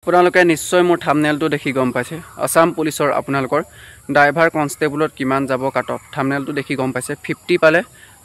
আপোনালোকে নিশ্চয় মোৰ থাম্বনেইলটো দেখি গম পাইছে আসাম পুলিচৰ আপোনালোকৰ ড্ৰাইভাৰ কনষ্টেবলত কিমান যাব কাট অফ থাম্বনেইলটো দেখি গম পাইছে 50 পালে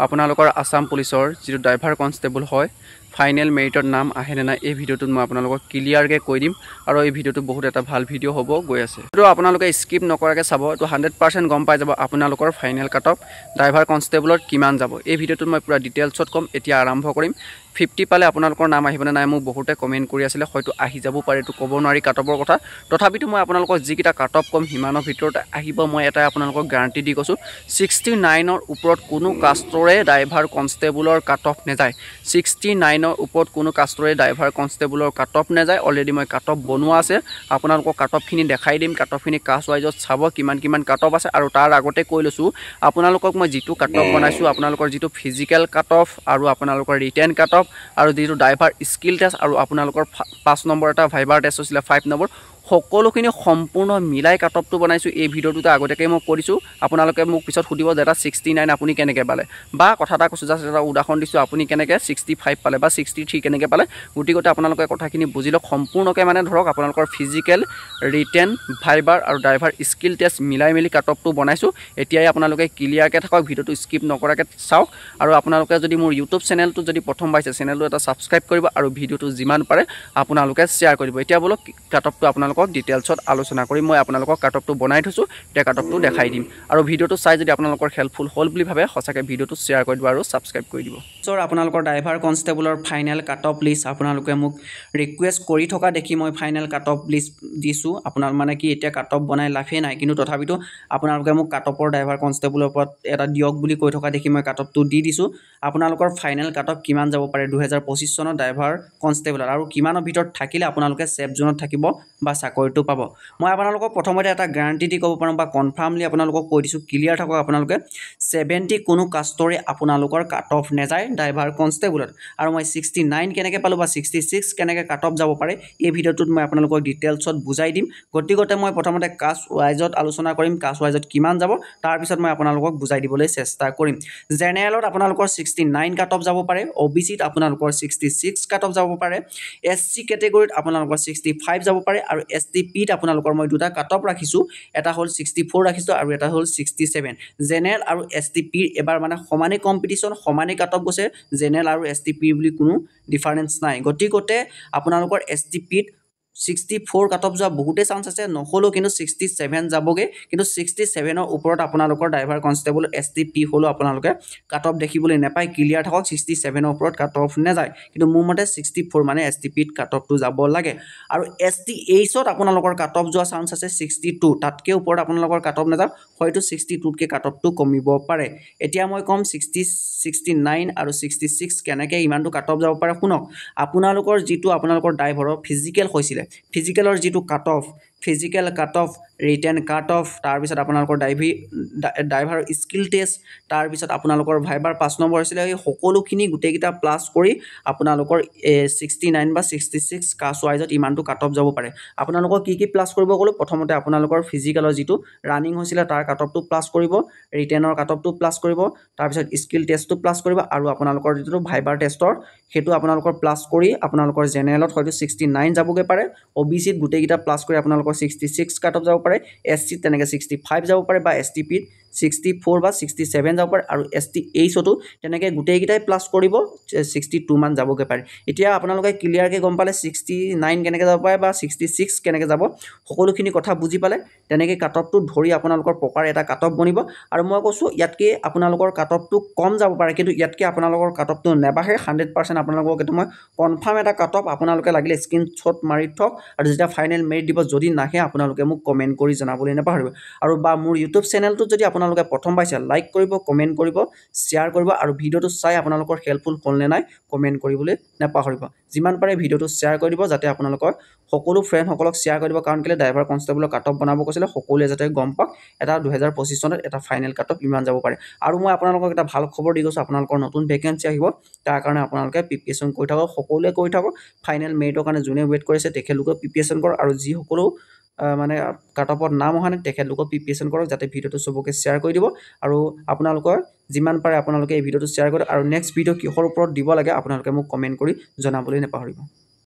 আপোনালোকৰ আসাম পুলিচৰ যিটো ড্ৰাইভাৰ কনষ্টেবল হয় ফাইনেল মেৰিটৰ নাম আহে না এই ভিডিওটোত মই আপোনালোকক ক্লিয়াৰকে কৈ দিম আৰু এই ভিডিওটো বহুত এটা ভাল ভিডিও হ'ব গৈ আছে তো আপোনালোকে স্কিপ নকৰাকে চাব তো 100% গম পাই যাব আপোনালোকৰ ফাইনেল কাট অফ ড্ৰাইভাৰ কনষ্টেবলত কিমান যাব এই ভিডিওটোত মই পুৰা ডিটেইলছত কম এতিয়া আৰম্ভ কৰিম 50 পালে আপোনালোকৰ নাম আহিবনে নাই মোক বহুতে কমেন্ট কৰি আছিল হয়তো আহি যাব পাৰে তো ক'ব নোৱাৰি কাট অফৰ কথা তথাপিতো মই আপোনালোকক যিকিটা কাট অফ কম হিমানৰ ভিতৰত আহিব মই এটা আপোনালোকক গ্যাৰান্টি দি কৈছো 69 ৰ ওপৰত কোনো কাষ্টৰে ড্ৰাইভাৰ কনষ্টেবলৰ কাট অফ নেযায় 69 ৰ ওপৰত কোনো কাষ্টৰে ড্ৰাইভাৰ কনষ্টেবলৰ কাট অফ নেযায় অলৰেডি মই কাট অফ বনোৱা আছে আপোনালোকক কাট অফখিনি দেখাই দিম কাট অফখিনি কাষ্ট ওয়াইজত চাব কিমান কাট অফ আছে আৰু তাৰ আগতে কৈ লৈছো আপোনালোকক মই যিটো কাট অফ বনাইছো আপোনালোকৰ যিটো ফিজিক্যাল কাট অফ আৰু আপোনালোকৰ ৰিটেন কাট অফ আৰু যিটো ড্ৰাইভাৰ স্কিল টেষ্ট আৰু আপোনালোকৰ 5 নম্বৰ এটা ভাইবাৰ টেষ্ট হৈছিল 5 নম্বৰ সকলোখিনি সম্পূৰ্ণ মিলাই কাট অফটো বনাইছো এই ভিডিওটোতে আগতেকৈ মই কৰিছো আপোনালোকে মোক পিছত সুধিব যে এটা 69 আপুনি কেনেকৈ পালে বা কথা এটা কৈছো জাস্ট এটা উদাহৰণ দিছো আপুনি কেনেকৈ 65 পালে বা 63 কেনেকৈ পালে গতিকে আপোনালোকে কথাখিনি বুজি লওক সম্পূৰ্ণকৈ মানে ধৰক আপোনালোকৰ ফিজিক্যাল ৰিটেন ভাইবাৰ আৰু ড্ৰাইভাৰ স্কিল টেষ্ট মিলাই মিলি কাট অফটো বনাইছো এতিয়াই আপোনালোকে ক্লিয়াৰকৈ থাকক ভিডিওটো স্কিপ নকৰাকৈ চাওক আৰু আপোনালোকে যদি মোৰ ইউটিউব চেনেলটো যদি প্ৰথম পাইছে চেনেলটো এটা সাবস্ক্ৰাইব কৰিব আৰু ভিডিওটো যিমান পাৰে আপোনালোকে শেয়াৰ কৰিব এতিয়া বলক কাট অফটো আপোনালোকক ডিটেইলছত আলোচনা কৰি মই আপোনালোকক কাট অফটো বনাই থৈছো এতিয়া কাট অফটো দেখাই দিম আৰু ভিডিওটো চাই যদি আপোনালোকৰ হেল্পফুল হ'ল বুলি ভাবে সঁচাকৈ ভিডিওটো শেয়াৰ কৰি দিব আৰু সাবস্ক্ৰাইব কৰি দিব সৰ আপোনালোকৰ ড্ৰাইভাৰ কনষ্টেবলৰ ফাইনেল কাট অফ লিষ্ট আপোনালোকে মোক ৰিকুৱেষ্ট কৰি থকা দেখি মই ফাইনেল কাট অফ লিষ্ট দিছো আপোনাৰ মানে কি এতিয়া কাট অফ বনাই লাফে নাই কিন্তু তথাপিতো আপোনালোকে মোক কাট অফৰ ড্ৰাইভাৰ কনষ্টেবলৰ ওপৰত এটা দিয়ক বুলি কৈ থকা দেখি মই কাট অফটো দি দিছো আপোনালোকৰ ফাইনেল কাট অফ কিমান যাব পাৰে 2025 চনৰ ড্ৰাইভাৰ কনষ্টেবলৰ আৰু কিমানৰ ভিতৰত থাকিলে আপোনালোকে সেফ জোনত থাকিব বা চাকৰিটো পাব মই আপোনালোকক প্ৰথমতে এটা গ্যাৰান্টি দি ক'ব পাৰোঁ বা কনফাৰ্মলি আপোনালোকক কৈ দিছো ক্লিয়াৰ থাকক আপোনালোকে 70 কোনো কাষ্টৰে আপোনালোকৰ কাট অফ নেযায় ড্ৰাইভাৰ কনষ্টেবলত আৰু মই 69 কেনেকৈ পালো বা 66 কেনেকৈ কাট অফ যাব পাৰে এই ভিডিওটোত মই আপোনালোকক ডিটেইলছত বুজাই দিম গতিকে মই প্ৰথমতে কাষ্ট ওয়াইজত আলোচনা কৰিম কাষ্ট ওয়াইজত কিমান যাব তাৰ পিছত মই আপোনালোকক বুজাই দিবলৈ চেষ্টা কৰিম জেনেৰেলত আপোনালোকৰ 69 কাট অফ যাব পাৰে ওবিচিত আপোনালোকৰ 66 কাট অফ যাব পাৰে এসসি ক্যাটাগৰীত আপোনালোকৰ 65 যাব পাৰে আৰু এসটিপিত আপোনালোকৰ মই দুটা কাট অফ ৰাখিছো এটা হল 64 ৰাখিছো আৰু এটা হল 67 জেনেৰেল আৰু এসটিপিৰ এবাৰ মানে সমানে কম্পিটিশন সমানে কাট অফ গৈছে জেনেৰেল আৰু এসটিপি বুলি কোনো ডিফাৰেন্স নাই গতিকে আপোনালোকৰ এসটিপিত 64 কাট অফ যোৱা বহুতে চান্স আছে নহলো কিন্তু 67 যাবগে কিন্তু 67 ৰ ওপৰত আপোনালোকৰ ড্ৰাইভাৰ কনষ্টেবল এসটিপি হলো আপোনালোকে কাট অফ দেখিবলৈ নেপায় ক্লিয়াৰ থাকক 67 ৰ ওপৰত কাট অফ নেযায় কিন্তু মোৰ মতে 64 মানে এসটিপিত কাট অফটো যাব লাগে আৰু এসটি8ত আপোনালোকৰ কাট অফ যোৱা চান্স আছে 62 তাতকে ওপৰত আপোনালোকৰ কাট অফ নেযায় হয়তো 62 কে কাট অফটো কমিব পাৰে এতিয়া মই কম 69 আৰু 66 কেনেকৈ ইমানটো কাট অফ যাব পাৰে শুনক আপোনালোকৰ যিটো আপোনালোকৰ ড্ৰাইভাৰৰ ফিজিক্যাল হৈছিল ফিজিক্যালৰ যিটো cut off physical cut off written cut off তাৰ পিছত আপোনালোকৰ ড্ৰাইভাৰ স্কিল টেষ্ট তাৰ পিছত আপোনালোকৰ ভাইবাৰ 5 নম্বৰ আছিল এই সকলোখিনি গুটেকিটা প্লাস কৰি আপোনালোকৰ 69 বা 66 কাষ্ট ওয়াইজত ইমানটো কাট অফ যাব পাৰে আপোনালোকক কি প্লাস কৰিব গলো প্ৰথমতে আপোনালোকৰ ফিজিক্যালৰ যিটো ৰানিং হৈছিল তাৰ কাট অফটো প্লাস কৰিব ৰিটেনৰ কাট অফটো প্লাস কৰিব তাৰ পিছত স্কিল টেষ্টটো প্লাস কৰিব আৰু আপোনালোকৰ যিটো ভাইবাৰ টেষ্টৰ হেতু আপোনালোকৰ প্লাস কৰি আপোনালোকৰ জেনেৰেলত হয়তো 69 যাবগে পাৰে ওবিচিত গুটেকিটা প্লাস কৰি আপোনালোকৰ 66 কাট অফ যাব পাৰে এসসি তেনেকৈ 65 যাব পাৰে বা এসটিপিত 64 বা 67 যাব পাৰে আৰু এসটি8তো তেনেকৈ গুটেকিটাই প্লাস কৰিব 62 মান যাবগে পাৰে এতিয়া আপোনালোকে ক্লিয়াৰকৈ গম পালে 69 কেনেকৈ যাব পাৰে বা 66 কেনেকৈ যাব সকলোখিনি কথা বুজি পালে তেনেকৈ কাট অফটো ধৰি আপোনালোকৰ প্ৰপাৰ এটা কাট অফ বনিব আৰু মই কৈছো ইয়াতকে আপোনালোকৰ কাট অফটো কম যাব পাৰে কিন্তু ইয়াতকে আপোনালোকৰ কাট অফটো নেবাহে 100% আপোনালোকক এটো মই কনফাৰ্ম এটা কাট অফ আপোনালোকে লাগিলে স্ক্ৰিনশ্বট মাৰি থক আৰু যেতিয়া ফাইনেল মেৰিট দিব যদি নাহে আপোনালোকে মোক কমেন্ট কৰি জনাবলৈ নাপাহৰিব আৰু বা মোৰ ইউটিউব চেনেলটো যদি আপোনালোকে প্ৰথম পাইছে লাইক কৰিব কমেন্ট কৰিব শেয়াৰ কৰিব আৰু ভিডিওটো চাই আপোনালোকৰ হেল্পফুল হ'ল নে নাই কমেন্ট কৰিবলৈ নাপাহৰিব যিমান পাৰে ভিডিওটো শেয়াৰ কৰি দিব যাতে আপোনালোকৰ সকলো ফ্ৰেন্ড সকলক শেয়াৰ কৰিব কাৰণ কেলে ড্ৰাইভাৰ কনষ্টেবলৰ কাট অফ বনাব কৈছিলে সকলোৱে যাতে গম পাক এটা 2025 চনত এটা ফাইনেল কাট অফ ইমান যাব পাৰে আৰু মই আপোনালোকক এটা ভাল খবৰ দি গৈছো আপোনালোকৰ নতুন ভেকেন্সি আহিব তাৰ কাৰণে আপোনালোকে প্ৰিপাৰেচন কৰি থাকক সকলোৱে কৰি থাকক ফাইনেল মেৰিটৰ কাৰণে যোনে ওয়েট কৰিছে তেখেতলোকে প্ৰিপাৰেচন কৰক আৰু যি সকলো মানে কাট অফৰ নাম অহানে তেখেতলোকক প্ৰিপাৰেচন কৰক যাতে ভিডিওটো সবকে শেয়াৰ কৰি দিব আৰু আপোনালোকৰ যিমান পাৰে আপোনালোকে এই ভিডিওটো শেয়াৰ কৰক আৰু নেক্সট ভিডিও কিহৰ ওপৰত দিব লাগে আপোনালোকে মোক কমেন্ট কৰি জনাবলৈ নাপাহৰিব